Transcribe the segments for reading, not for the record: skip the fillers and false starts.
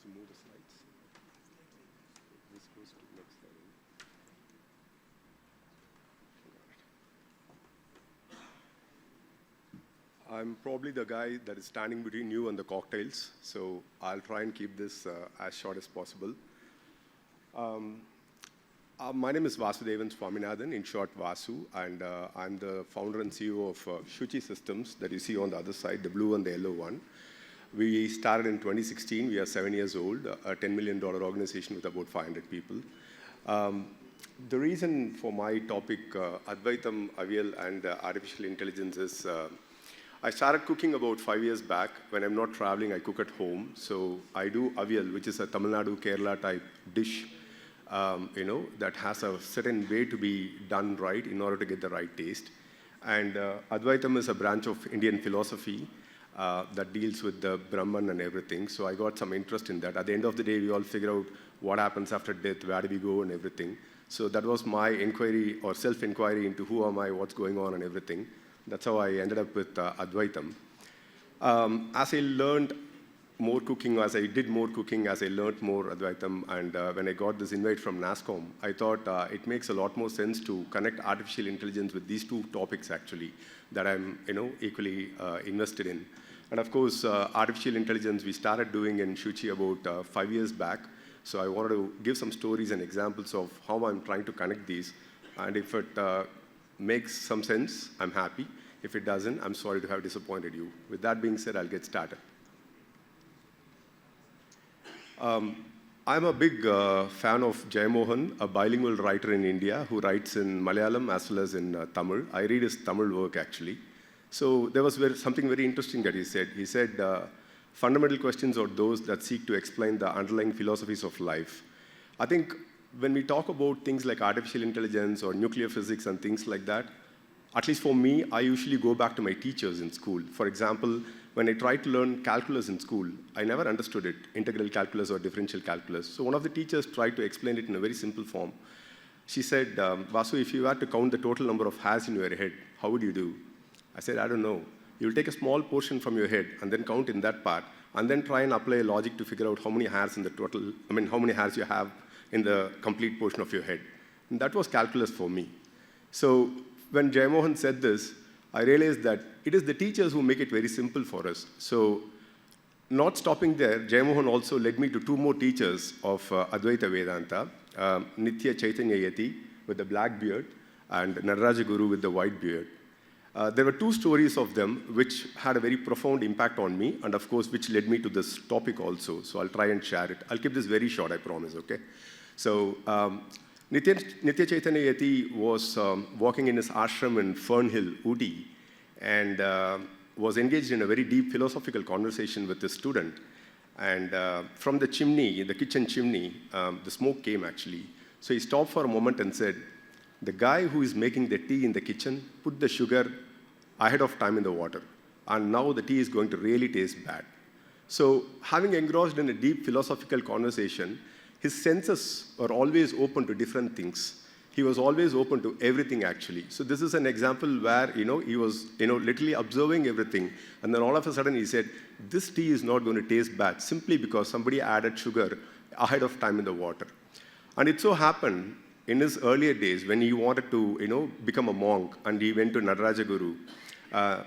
to move the slides. This goes to the next slide. I'm probably the guy that is standing between you and the cocktails, so I'll try and keep this as short as possible. My name is Vasudevan Swaminathan, in short Vasu, and I'm the founder and CEO of Zuci Systems that you see on the other side, the blue and the yellow one. We started in 2016. We are 7 years old, a $10 million organization with about 500 people. The reason for my topic, Advaitam, Avial, and artificial intelligence is I started cooking about 5 years back. When I'm not traveling, I cook at home. So I do Avial, which is a Tamil Nadu, Kerala type dish, that has a certain way to be done right in order to get the right taste. And Advaitam is a branch of Indian philosophy that deals with the Brahman and everything. So I got some interest in that. At the end of the day, we all figure out what happens after death, where do we go and everything. So that was my inquiry or self-inquiry into who am I, what's going on and everything. That's how I ended up with Advaitam. As I learned more cooking, as I did more cooking, as I learned more Advaitam, and when I got this invite from NASSCOM, I thought it makes a lot more sense to connect artificial intelligence with these two topics actually that I'm equally invested in. And of course, artificial intelligence we started doing in Zuci about 5 years back. So I wanted to give some stories and examples of how I'm trying to connect these. And if it makes some sense, I'm happy. If it doesn't, I'm sorry to have disappointed you. With that being said, I'll get started. I'm a big fan of Jayamohan, a bilingual writer in India who writes in Malayalam as well as in Tamil. I read his Tamil work actually. So there was something very interesting that he said. He said, fundamental questions are those that seek to explain the underlying philosophies of life. I think when we talk about things like artificial intelligence or nuclear physics and things like that, at least for me, I usually go back to my teachers in school. For example, when I tried to learn calculus in school, I never understood it, integral calculus or differential calculus. So one of the teachers tried to explain it in a very simple form. She said, Vasu, if you were to count the total number of hairs in your head, how would you do? I said, I don't know. You'll take a small portion from your head and then count in that part, and then try and apply a logic to figure out how many hairs in the total, how many hairs you have in the complete portion of your head. And that was calculus for me. So when Jayamohan said this, I realized that it is the teachers who make it very simple for us. So not stopping there, Jayamohan also led me to two more teachers of Advaita Vedanta, Nitya Chaitanya Yati with the black beard and Nadaraja Guru with the white beard. There were two stories of them which had a very profound impact on me, and of course which led me to this topic also. So I'll try and share it. I'll keep this very short, I promise, okay? So Nitya Chaitanya Yati was walking in his ashram in Fernhill, Ooty, and was engaged in a very deep philosophical conversation with his student. And from the chimney, the kitchen chimney, the smoke came actually. So he stopped for a moment and said, the guy who is making the tea in the kitchen put the sugar ahead of time in the water, and now the tea is going to really taste bad. So having engrossed in a deep philosophical conversation, his senses were always open to different things. He was always open to everything actually. So this is an example where he was literally observing everything, and then all of a sudden he said, this tea is not going to taste bad simply because somebody added sugar ahead of time in the water. And it so happened in his earlier days when he wanted to become a monk, and he went to Nadaraja Guru.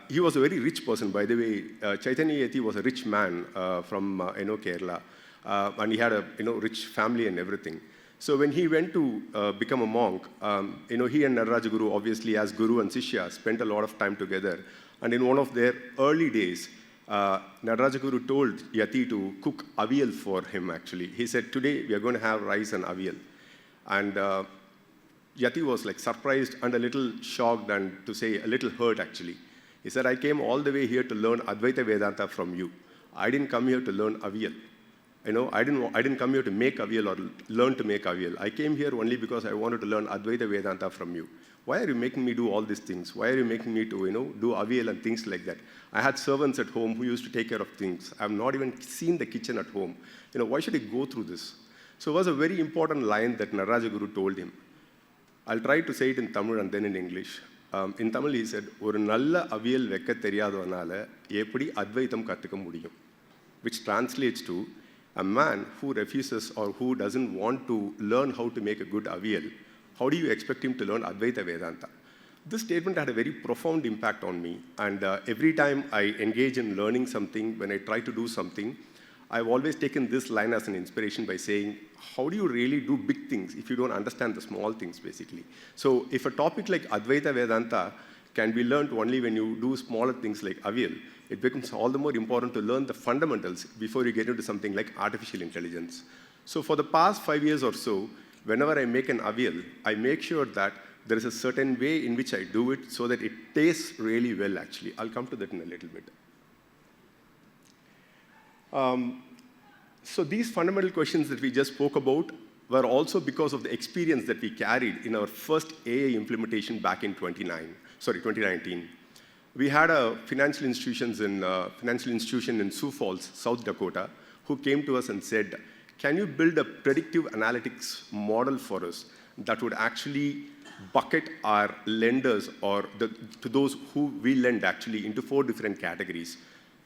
He was a very rich person, by the way. Chaitanya Yati was a rich man from Kerala, and he had a rich family and everything. So when he went to become a monk, he and Nadaraja Guru, obviously as Guru and Sishya, spent a lot of time together. And in one of their early days, Nadaraja Guru told Yati to cook Avial for him actually. He said, today we are going to have rice and Avial. And Yati was like surprised and a little shocked, and to say a little hurt actually. He said, I came all the way here to learn Advaita Vedanta from you. I didn't come here to learn Avial. I didn't come here to make Avial or learn to make Avial. I came here only because I wanted to learn Advaita Vedanta from you. Why are you making me do all these things? Why are you making me to do Avial and things like that? I had servants at home who used to take care of things. I've not even seen the kitchen at home. Why should I go through this? So it was a very important line that Nadaraja Guru told him. I'll try to say it in Tamil and then in English. In Tamil he said, "Oru nalla aviyal vekka theriyadavanaala eppadi advaitam kattukka mudiyum," which translates to, a man who refuses or who doesn't want to learn how to make a good Avial, how do you expect him to learn Advaita Vedanta? This statement had a very profound impact on me, and every time I engage in learning something, when I try to do something, I've always taken this line as an inspiration by saying, how do you really do big things if you don't understand the small things, basically? So if a topic like Advaita Vedanta can be learned only when you do smaller things like Avial, it becomes all the more important to learn the fundamentals before you get into something like artificial intelligence. So for the past 5 years or so, whenever I make an Avial, I make sure that there is a certain way in which I do it so that it tastes really well, actually. I'll come to that in a little bit. So these fundamental questions that we just spoke about were also because of the experience that we carried in our first AI implementation back in 2019. We had a financial institution in Sioux Falls, South Dakota, who came to us and said, can you build a predictive analytics model for us that would actually bucket our lenders or to those who we lend actually into 4 different categories.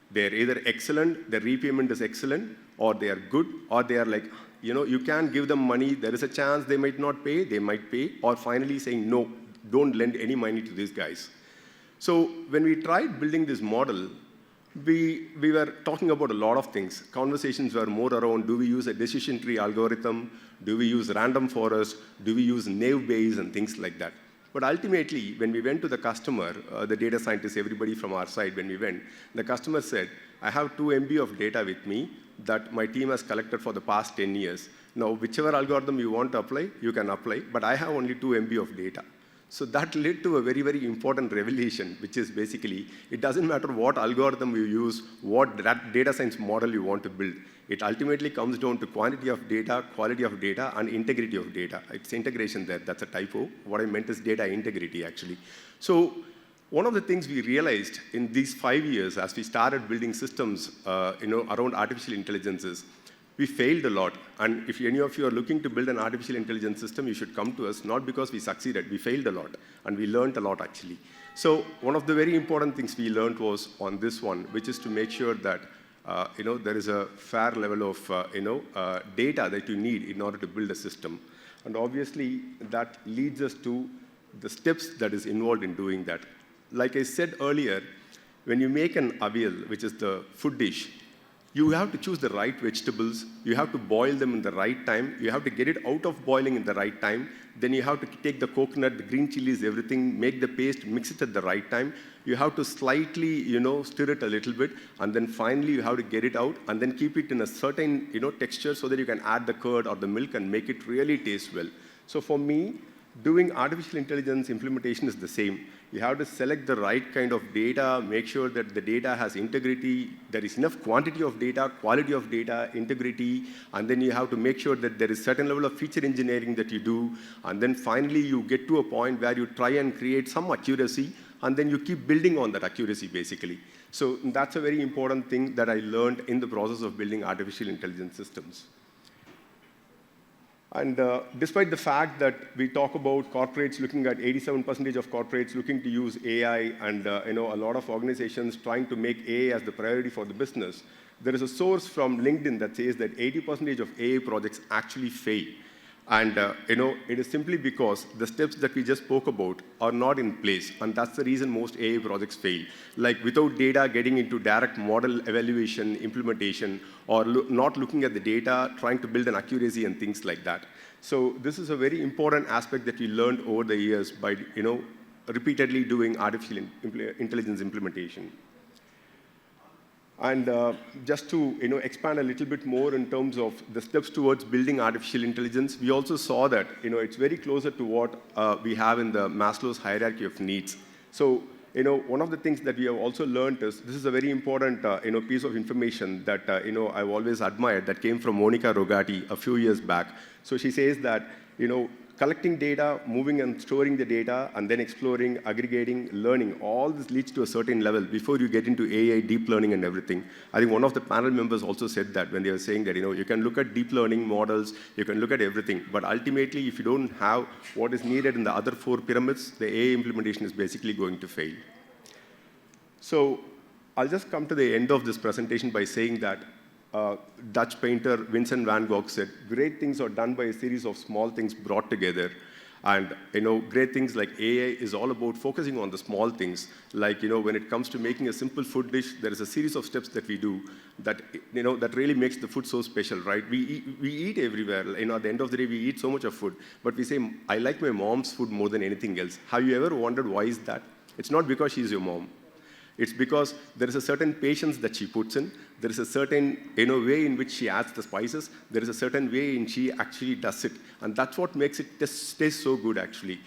They're either excellent, their repayment is excellent, or they are good, or they are like, you can give them money, there is a chance they might not pay, they might pay, or finally saying, no, don't lend any money to these guys. So when we tried building this model, we were talking about a lot of things. Conversations were more around, do we use a decision tree algorithm? Do we use random forest? Do we use naive Bayes and things like that? But ultimately, when we went to the customer, the data scientists, everybody from our side, when we went, the customer said, I have 2 MB of data with me that my team has collected for the past 10 years. Now, whichever algorithm you want to apply, you can apply, but I have only 2 MB of data. So that led to a very, very important revelation, which is basically, it doesn't matter what algorithm you use, what data science model you want to build. It ultimately comes down to quantity of data, quality of data, and integrity of data. It's integration there, that's a typo. What I meant is data integrity, actually. So one of the things we realized in these 5 years as we started building systems around artificial intelligence is, we failed a lot, and if any of you are looking to build an artificial intelligence system, you should come to us, not because we succeeded, we failed a lot, and we learned a lot, actually. So one of the very important things we learned was on this one, which is to make sure that there is a fair level of data that you need in order to build a system. And obviously, that leads us to the steps that is involved in doing that. Like I said earlier, when you make an Avial, which is the food dish, you have to choose the right vegetables, you have to boil them in the right time, you have to get it out of boiling in the right time, then you have to take the coconut, the green chilies, everything, make the paste, mix it at the right time, you have to slightly, stir it a little bit, and then finally you have to get it out, and then keep it in a certain, texture so that you can add the curd or the milk and make it really taste well. So for me, doing artificial intelligence implementation is the same. You have to select the right kind of data, make sure that the data has integrity, there is enough quantity of data, quality of data, integrity, and then you have to make sure that there is certain level of feature engineering that you do, and then finally you get to a point where you try and create some accuracy, and then you keep building on that accuracy, basically. So that's a very important thing that I learned in the process of building artificial intelligence systems. And despite the fact that we talk about corporates looking at 87% of corporates looking to use AI and a lot of organizations trying to make AI as the priority for the business, there is a source from LinkedIn that says that 80% of AI projects actually fail. And it is simply because the steps that we just spoke about are not in place, and that's the reason most AI projects fail. Like without data getting into direct model evaluation, implementation, or not looking at the data, trying to build an accuracy and things like that. So this is a very important aspect that we learned over the years by repeatedly doing artificial intelligence implementation. And just to expand a little bit more in terms of the steps towards building artificial intelligence, we also saw that it's very closer to what we have in the Maslow's hierarchy of needs. So one of the things that we have also learned is this is a very important piece of information that I've always admired that came from Monica Rogati a few years back. So she says that collecting data, moving and storing the data, and then exploring, aggregating, learning, all this leads to a certain level before you get into AI, deep learning, and everything. I think one of the panel members also said that when they were saying that you can look at deep learning models, you can look at everything, but ultimately if you don't have what is needed in the other 4 pyramids, the AI implementation is basically going to fail. So I'll just come to the end of this presentation by saying that Dutch painter Vincent van Gogh said, great things are done by a series of small things brought together. And great things like AI is all about focusing on the small things. Like when it comes to making a simple food dish, there is a series of steps that we do that that really makes the food so special, right? We eat everywhere. At the end of the day, we eat so much of food, but we say, I like my mom's food more than anything else. Have you ever wondered why is that? It's not because she's your mom. It's because there is a certain patience that she puts in. There is a certain way in which she adds the spices. There is a certain way in she actually does it. And that's what makes it taste so good, actually.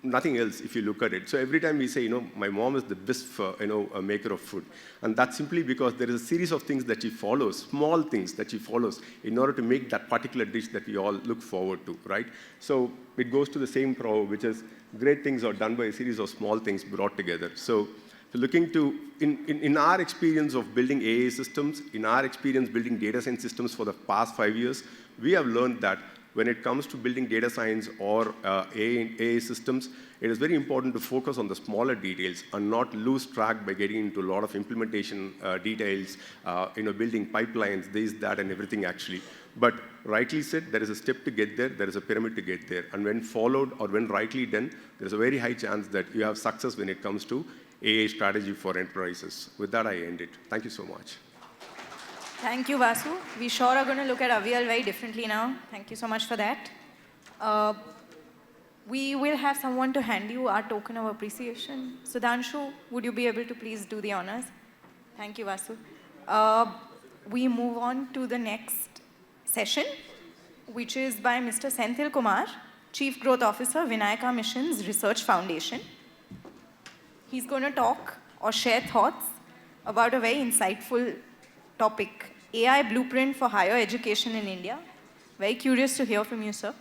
Nothing else, if you look at it. So every time we say, my mom is the best a maker of food. And that's simply because there is a series of things that she follows, small things that she follows, in order to make that particular dish that we all look forward to, right? So it goes to the same proverb, which is, great things are done by a series of small things brought together. So looking to, in our experience of building AA systems, in our experience building data science systems for the past 5 years, we have learned that when it comes to building data science or AA systems, it is very important to focus on the smaller details and not lose track by getting into a lot of implementation details, building pipelines, this, that, and everything actually. But rightly said, there is a step to get there, there is a pyramid to get there. And when followed or when rightly done, there is a very high chance that you have success when it comes to AA strategy for enterprises. With that, I end it. Thank you so much. Thank you, Vasu. We sure are going to look at Avial very differently now. Thank you so much for that. We will have someone to hand you our token of appreciation. Sudhanshu, would you be able to please do the honors? Thank you, Vasu. We move on to the next session, which is by Mr. Senthil Kumar, Chief Growth Officer, Vinayaka Missions Research Foundation. He's going to talk or share thoughts about a very insightful topic, AI blueprint for higher education in India. Very curious to hear from you, sir.